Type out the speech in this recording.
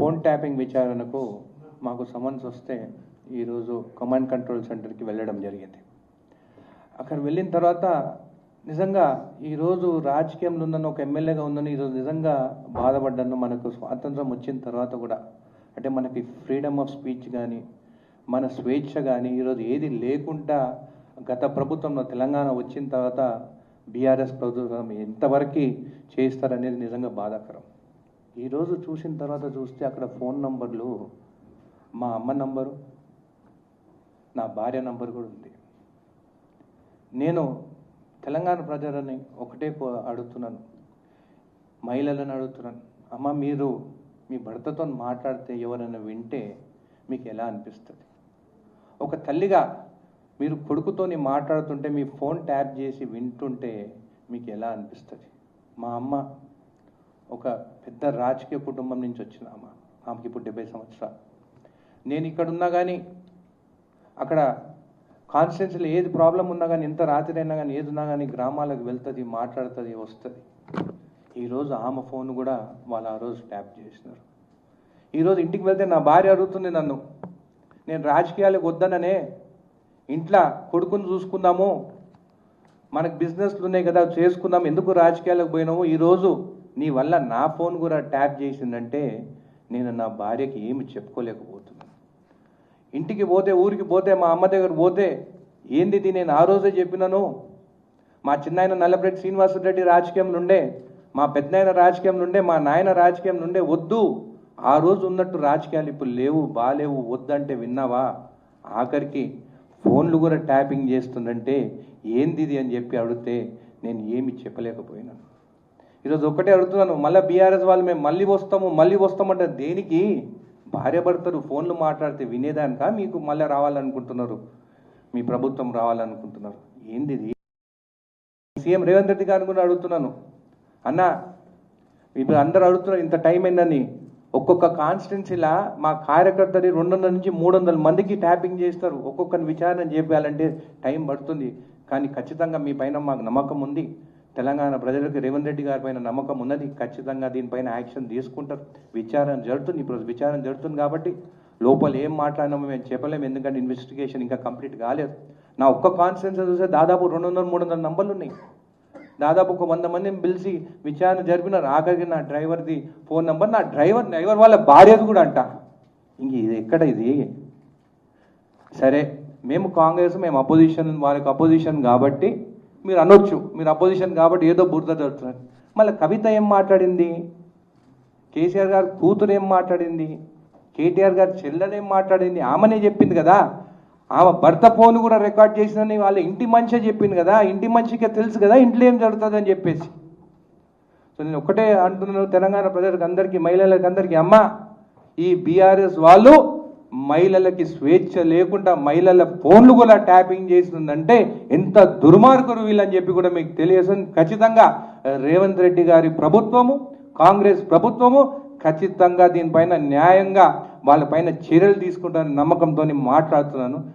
Phone tapping విచారణకు మాకు summons వస్తే ఈరోజు కమాండ్ కంట్రోల్ సెంటర్కి వెళ్ళడం జరిగింది. అక్కడ వెళ్ళిన తర్వాత నిజంగా ఈరోజు రాజకీయంలో ఉన్న ఒక ఎమ్మెల్యేగా ఉందని ఈరోజు నిజంగా బాధపడ్డాను. మనకు స్వాతంత్రం వచ్చిన తర్వాత కూడా అంటే మనకి ఫ్రీడమ్ ఆఫ్ స్పీచ్ కానీ మన స్వేచ్ఛ కానీ ఈరోజు ఏది లేకుండా గత ప్రభుత్వంలో తెలంగాణ వచ్చిన తర్వాత బీఆర్ఎస్ ప్రభుత్వం ఎంతవరకు చేస్తారనేది నిజంగా బాధాకరం. ఈరోజు చూసిన తర్వాత చూస్తే అక్కడ ఫోన్ నంబర్లు మా అమ్మ నంబరు, నా భార్య నంబర్ కూడా ఉంది. నేను తెలంగాణ ప్రజలని ఒకటే అడుగుతున్నాను, మహిళలను అడుగుతున్నాను, అమ్మ మీరు మీ భర్తతో మాట్లాడితే ఎవరైనా వింటే మీకు ఎలా అనిపిస్తుంది? ఒక తల్లిగా మీరు కొడుకుతోని మాట్లాడుతుంటే మీ ఫోన్ ట్యాప్ చేసి వింటుంటే మీకు ఎలా అనిపిస్తుంది? మా అమ్మ ఒక పెద్ద రాజకీయ కుటుంబం నుంచి వచ్చిన ఆమెకి ఇప్పుడు 70 సంవత్సరాలు. నేను ఇక్కడ ఉన్నా కానీ అక్కడ కాన్స్టిట్యున్సీలో ఏది ప్రాబ్లం ఉన్నా కానీ ఎంత రాత్రి అయినా కానీ ఏది ఉన్నా కానీ గ్రామాలకు వెళ్తుంది, మాట్లాడుతుంది, వస్తుంది. ఈరోజు ఆమె ఫోన్ కూడా వాళ్ళు ఆ రోజు ట్యాప్ చేసినారు. ఈరోజు ఇంటికి వెళ్తే నా భార్య అడుగుతుంది నన్ను, నేను రాజకీయాలకు వద్దననే ఇంట్లో కొడుకుని చూసుకుందాము, మనకు బిజినెస్లు ఉన్నాయి కదా చేసుకుందాం, ఎందుకు రాజకీయాలకు పోయినాము? ఈరోజు నీ వల్ల నా ఫోన్ కూడా ట్యాప్ చేసిందంటే నేను నా భార్యకి ఏమి చెప్పుకోలేకపోతున్నాను. ఇంటికి పోతే ఊరికి పోతే మా అమ్మ దగ్గర పోతే ఏంది నేను ఆ రోజే చెప్పినాను, మా చిన్నాయన నల్లపరెడ్డి శ్రీనివాసరెడ్డి రాజకీయంలో ఉండే, మా పెద్దనాయన రాజకీయంలో ఉండే, మా నాయన రాజకీయంలో ఉండే, వద్దు ఆ రోజు ఉన్నట్టు రాజకీయాలు ఇప్పుడు లేవు, బాలేవు, వద్దంటే విన్నావా? ఆఖరికి ఫోన్లు కూడా ట్యాపింగ్ చేస్తుందంటే ఏంది ఇది అని చెప్పి అడిగితే నేను ఏమి చెప్పలేకపోయినాను. ఈరోజు ఒక్కటే అడుగుతున్నాను, మళ్ళీ బీఆర్ఎస్ వాళ్ళు మేము మళ్ళీ వస్తామంటే దేనికి? భార్య భర్తలు ఫోన్లు మాట్లాడితే వినేదానికా మీకు మళ్ళీ రావాలనుకుంటున్నారు? మీ ప్రభుత్వం రావాలనుకుంటున్నారు? ఏంది ఇది? సీఎం రేవంత్ రెడ్డి గారిని కూడా అడుగుతున్నాను, అన్న ఇప్పుడు అందరూ అడుగుతున్నారు ఇంత టైం అయిందని, ఒక్కొక్క కాన్స్టిట్యున్సీలా మా కార్యకర్తని 200 నుంచి 300 మందికి ట్యాపింగ్ చేస్తారు. ఒక్కొక్కరిని విచారణ చేయాలంటే టైం పడుతుంది. కానీ ఖచ్చితంగా మీ పైన మాకు నమ్మకం ఉంది, తెలంగాణ ప్రజలకు రేవంత్ రెడ్డి గారి పైన నమ్మకం ఉన్నది. ఖచ్చితంగా దీనిపైన యాక్షన్ తీసుకుంటారు. విచారణ జరుగుతుంది, ఇప్పుడు విచారణ జరుగుతుంది కాబట్టి లోపల ఏం మాట్లాడినామో మేము చెప్పలేము, ఎందుకంటే ఇన్వెస్టిగేషన్ ఇంకా కంప్లీట్ కాలేదు. నా ఒక్క కాన్స్టిట్యున్సీ చూస్తే దాదాపు 200-300 నంబర్లు ఉన్నాయి. దాదాపు ఒక 100 మందిని పిలిచి విచారణ జరిపినారు. ఆఖరికి నా డ్రైవర్ది ఫోన్ నెంబర్, నా డ్రైవర్ వాళ్ళ భార్యది కూడా అంట. ఇంక ఇది ఎక్కడ ఇది? సరే మేము కాంగ్రెస్, మేము అపోజిషన్, వాళ్ళకి అపోజిషన్ కాబట్టి మీరు అనొచ్చు, మీరు అపోజిషన్ కాబట్టి ఏదో బురద జరుగుతున్నారు. మళ్ళీ కవిత ఏం మాట్లాడింది, కేసీఆర్ గారు కూతురు ఏం మాట్లాడింది, కేటీఆర్ గారు చెల్లెనేం మాట్లాడింది, ఆమెనే చెప్పింది కదా. ఆమె భర్త ఫోన్ కూడా రికార్డ్ చేసిందని వాళ్ళ ఇంటి మనిషే చెప్పింది కదా. ఇంటి మనిషికే తెలుసు కదా ఇంట్లో ఏం జరుగుతుందని చెప్పేసి. సో నేను ఒకటే అంటున్నాను తెలంగాణ ప్రజలకు అందరికీ, మహిళలకు అందరికీ, అమ్మ ఈ బీఆర్ఎస్ వాళ్ళు మహిళలకి స్వేచ్ఛ లేకుండా మహిళల ఫోన్లు కూడా ట్యాపింగ్ చేస్తుందంటే ఎంత దుర్మార్గులు వీళ్ళని చెప్పి కూడా మీకు తెలియజేస్తుంది. ఖచ్చితంగా రేవంత్ రెడ్డి గారి ప్రభుత్వము, కాంగ్రెస్ ప్రభుత్వము ఖచ్చితంగా దీనిపైన న్యాయంగా వాళ్ళపైన చర్యలు తీసుకుంటారని నమ్మకంతో మాట్లాడుతున్నాను.